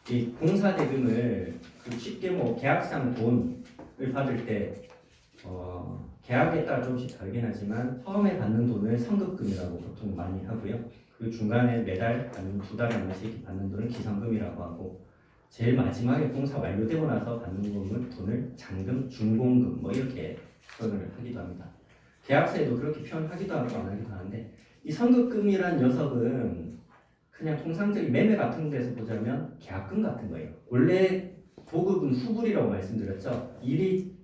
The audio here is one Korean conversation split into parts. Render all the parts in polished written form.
이 공사 대금을 쉽게 뭐 계약상 돈을 받을 때 계약에 따라 조금씩 다르긴 하지만 처음에 받는 돈을 선급금이라고 보통 많이 하고요. 그 중간에 매달 아니면 두 달에 한 번씩 받는 돈을 기성금이라고 하고 제일 마지막에 공사 완료되고 나서 받는 돈을 잔금, 준공금 뭐 이렇게 표현을 하기도 합니다. 계약서에도 그렇게 표현하기도 하고 안 하기도 하는데 이 선급금이란 녀석은 그냥 통상적인 매매 같은 데서 보자면 계약금 같은 거예요. 원래 도급은 수불이라고 말씀드렸죠. 일이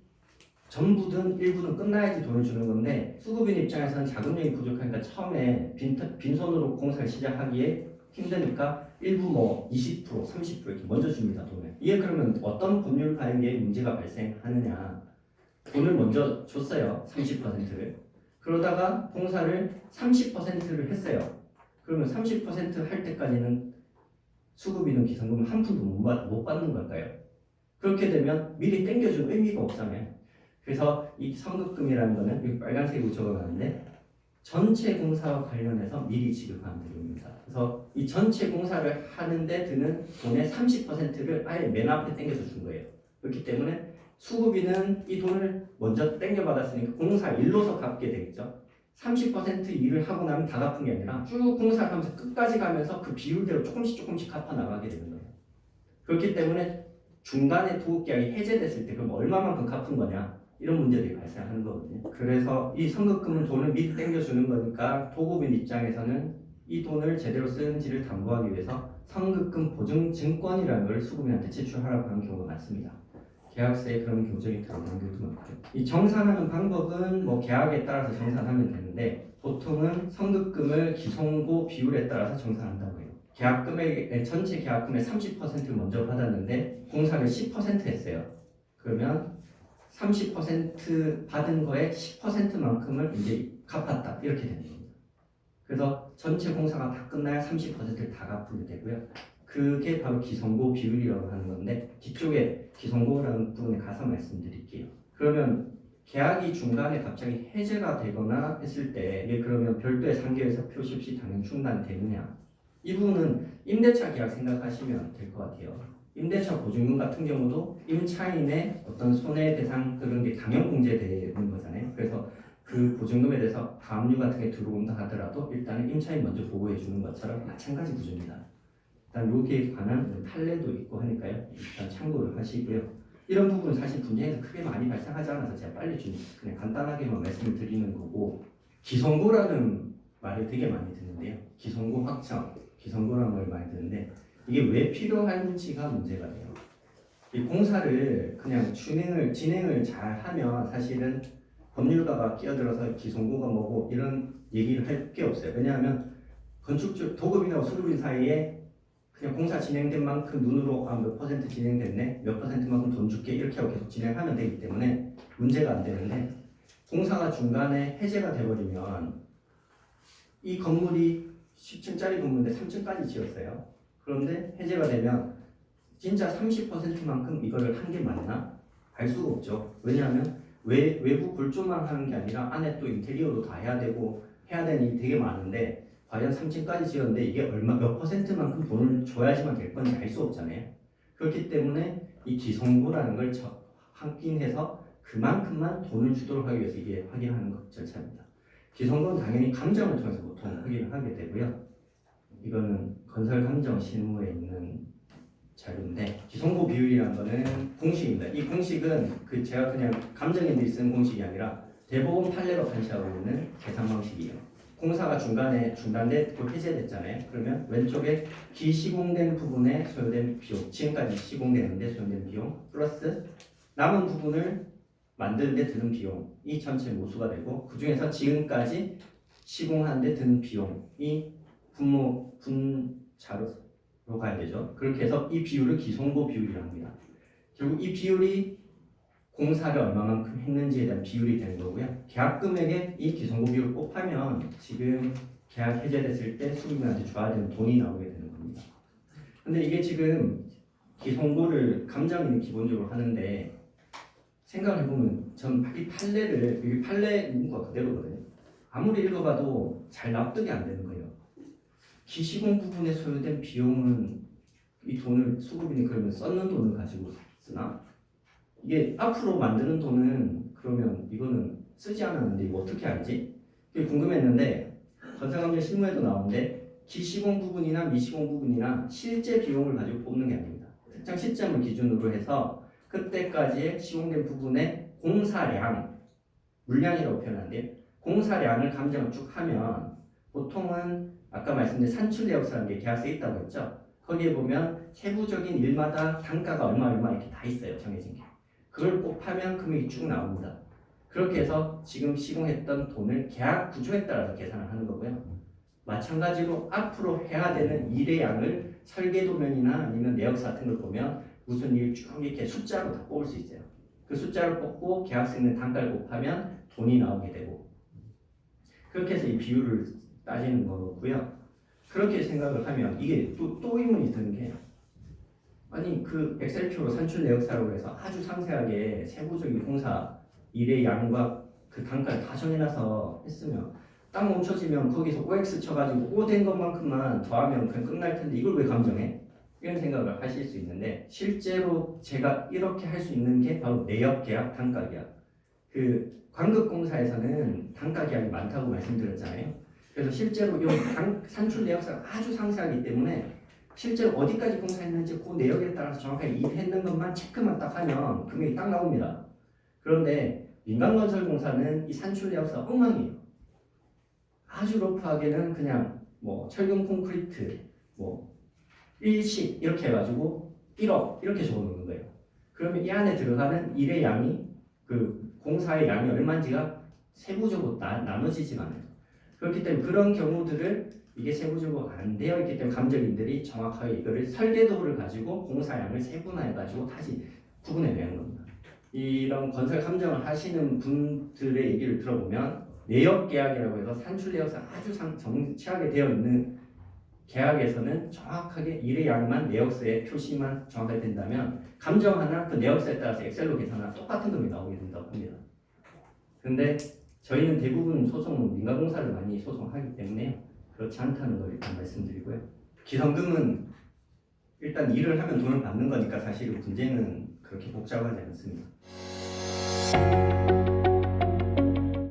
전부든 일부든 끝나야지 돈을 주는 건데 수급인 입장에서는 자금력이 부족하니까 처음에 빈손으로 공사를 시작하기에 힘드니까 일부 뭐 20%, 30% 이렇게 먼저 줍니다, 돈을. 이게 그러면 어떤 법률 가행에 문제가 발생하느냐? 돈을 먼저 줬어요, 30%를. 그러다가 공사를 30%를 했어요. 그러면 30%할 때까지는 수급인은 기성금 한 푼도 못 받는 걸까요? 그렇게 되면 미리 땡겨줄 의미가 없잖아요. 그래서 이 선급금이라는 거는 여기 빨간색으로 적어놨는데 전체 공사와 관련해서 미리 지급하는 비용입니다. 그래서 이 전체 공사를 하는데 드는 돈의 30%를 아예 맨 앞에 땡겨서 준 거예요. 그렇기 때문에 수급인은 이 돈을 먼저 땡겨받았으니까 공사 일로서 갚게 되겠죠. 30% 일을 하고 나면 다 갚은 게 아니라 쭉 공사를 하면서 끝까지 가면서 그 비율대로 조금씩 갚아 나가게 되는 거예요. 그렇기 때문에 중간에 도급계약이 해제됐을 때 그럼 얼마만큼 갚은 거냐 이런 문제들이 발생하는 거거든요. 그래서 이 선급금은 돈을 미리 땡겨주는 거니까 도급인 입장에서는 이 돈을 제대로 쓰는지를 담보하기 위해서 선급금 보증증권이라는 걸 수급인한테 제출하라고 하는 경우가 많습니다. 계약서에 그런 교정이 들어가는 경우도 많고요. 이 정산하는 방법은 뭐 계약에 따라서 정산하면 되는데 보통은 선급금을 기성고 비율에 따라서 정산한다고 해요. 계약금의 전체 계약금의 30%를 먼저 받았는데 공사를 10% 했어요. 그러면 30% 받은 거에 10%만큼을 이제 갚았다 이렇게 되는 겁니다. 그래서 전체 공사가 다 끝나야 30%를 다 갚으면 되고요. 그게 바로 기성고 비율이라고 하는 건데 뒤쪽에 기성고라는 부분에 가서 말씀드릴게요. 그러면 계약이 중간에 갑자기 해제가 되거나 했을 때 이게 그러면 별도의 상계에서 표시 없이 당연 중단되느냐? 이 부분은 임대차 계약 생각하시면 될 것 같아요. 임대차 보증금 같은 경우도 임차인의 어떤 손해배상 그런 게 당연 공제되는 거잖아요. 그래서 그 보증금에 대해서 가압류 같은 게 들어온다 하더라도 일단은 임차인 먼저 보고해 주는 것처럼 마찬가지 구조입니다. 일단 여기에 관한 판례도 있고 하니까요. 일단 참고를 하시고요. 이런 부분은 사실 분쟁에서 크게 많이 발생하지 않아서 제가 빨리 좀 그냥 간단하게만 말씀을 드리는 거고 기성고라는 말을 되게 많이 듣는데요. 기성고 확정, 기성고라는 말 많이 듣는데 이게 왜 필요한지가 문제가 돼요. 이 공사를 그냥 진행을 잘 하면 사실은 법률가가 끼어들어서 기성고가 뭐고 이런 얘기를 할 게 없어요. 왜냐하면 건축주 도급인하고 수급인 사이에 그냥 공사 진행된 만큼 눈으로 몇 퍼센트 진행됐네, 몇 퍼센트만큼 돈 줄게 이렇게 하고 계속 진행하면 되기 때문에 문제가 안 되는데 공사가 중간에 해제가 돼버리면 이 건물이 10층짜리 건물인데 3층까지 지었어요. 그런데 해제가 되면 진짜 30%만큼 이거를 한 게 맞나? 알 수가 없죠. 왜냐하면 외부 골조만 하는 게 아니라 안에 또 인테리어도 다 해야 되고 해야 되는 일이 되게 많은데 과연 3층까지 지었는데 이게 몇 퍼센트만큼 돈을 줘야지만 될 건지 알 수 없잖아요. 그렇기 때문에 이 기성고라는 걸 확인해서 그만큼만 돈을 주도록 하기 위해서 이게 확인하는 절차입니다. 기성고는 당연히 감정을 통해서 보통 확인을 하게 되고요. 이거는 건설감정 실무에 있는 자료인데 기성고 비율이라는 거는 공식입니다. 이 공식은 제가 그냥 감정인들이 쓴 공식이 아니라 대법원 판례로 판시하고 있는 계산 방식이에요. 공사가 중간에 중단돼 해제됐잖아요. 그러면 왼쪽에 기시공된 부분에 소요된 비용, 지금까지 시공되는데 소요된 비용 플러스 남은 부분을 만드는데 드는 비용이 전체 모수가 되고 그 중에서 지금까지 시공하는데 드는 비용이 분자로 가야 되죠. 그렇게 해서 이 비율을 기성고 비율이라고 합니다. 결국 이 비율이 공사를 얼마만큼 했는지에 대한 비율이 되는 거고요. 계약 금액에 이 기성고 비율을 곱하면 지금 계약 해제됐을 때 수급인한테 줘야 되는 돈이 나오게 되는 겁니다. 근데 이게 지금 기성고를 감정인이 기본적으로 하는데 생각을 해보면 전 이 판례를 여기 판례 문구가 그대로거든요. 아무리 읽어봐도 잘 납득이 안 되는 거예요. 기시공 부분에 소요된 비용은 이 돈을 수급인이 그러면 썼는 돈을 가지고 쓰나? 이게 앞으로 만드는 돈은 그러면 이거는 쓰지 않았는데 이거 어떻게 알지? 그게 궁금했는데 건설감정 실무에도 나오는데 기시공 부분이나 미시공 부분이나 실제 비용을 가지고 뽑는 게 아닙니다. 특정 시점을 기준으로 해서 그때까지의 시공된 부분의 공사량, 물량이라고 표현하는데요. 공사량을 감정을 쭉 하면 보통은 아까 말씀드린 산출 내역서라는 게 계약서에 있다고 했죠. 거기에 보면 세부적인 일마다 단가가 얼마 이렇게 다 있어요. 정해진 게. 그걸 곱하면 금액이 쭉 나옵니다. 그렇게 해서 지금 시공했던 돈을 계약 구조에 따라서 계산을 하는 거고요. 마찬가지로 앞으로 해야 되는 일의 양을 설계도면이나 아니면 내역서 같은 걸 보면 무슨 일 쭉 이렇게 숫자로 다 뽑을 수 있어요. 그 숫자를 뽑고 계약서에 있는 단가를 곱하면 돈이 나오게 되고 그렇게 해서 이 비율을 따지는 거고요. 그렇게 생각을 하면 이게 또 의문이 드는 게 아니 그 엑셀표로 산출 내역사라고 해서 아주 상세하게 세부적인 공사 일의 양과 그 단가를 다 정해놔서 했으면 딱 멈춰지면 거기서 OX 쳐가지고 O 된 것만큼만 더하면 그냥 끝날 텐데 이걸 왜 감정해? 이런 생각을 하실 수 있는데 실제로 제가 이렇게 할 수 있는 게 바로 내역 계약, 단가 계약. 그 광급공사에서는 단가 계약이 많다고 말씀드렸잖아요. 그래서 실제로 이 산출 내역사가 아주 상세하기 때문에 실제로 어디까지 공사했는지 그 내역에 따라서 정확하게 일했는 것만 체크만 딱 하면 금액이 딱 나옵니다. 그런데 민간건설공사는 이 산출 내역사가 엉망이에요. 아주 러프하게는 그냥 뭐 철근 콘크리트 뭐 일식 이렇게 해가지고 1억 이렇게 적어놓는 거예요. 그러면 이 안에 들어가는 일의 양이 그 공사의 양이 얼마인지가 세부적으로 나눠지지가 않아요. 그렇기 때문에 그런 경우들을 이게 세부적으로 안 되어 있기 때문에 감정인들이 정확하게 이거를 설계도를 가지고 공사량을 세분화해가지고 다시 구분해내는 겁니다. 이런 건설 감정을 하시는 분들의 얘기를 들어보면 내역 계약이라고 해서 산출 내역상 아주 정치하게 되어 있는 계약에서는 정확하게 일의 양만 내역서에 표시만 정확하게 된다면 감정 하나 그 내역서에 따라서 엑셀로 계산하나 똑같은 금액이 나오게 된다고 합니다. 근데 저희는 대부분 소송은 민간공사를 많이 소송하기 때문에 그렇지 않다는 걸 일단 말씀드리고요. 기성금은 일단 일을 하면 돈을 받는 거니까 사실 문제는 그렇게 복잡하지 않습니다.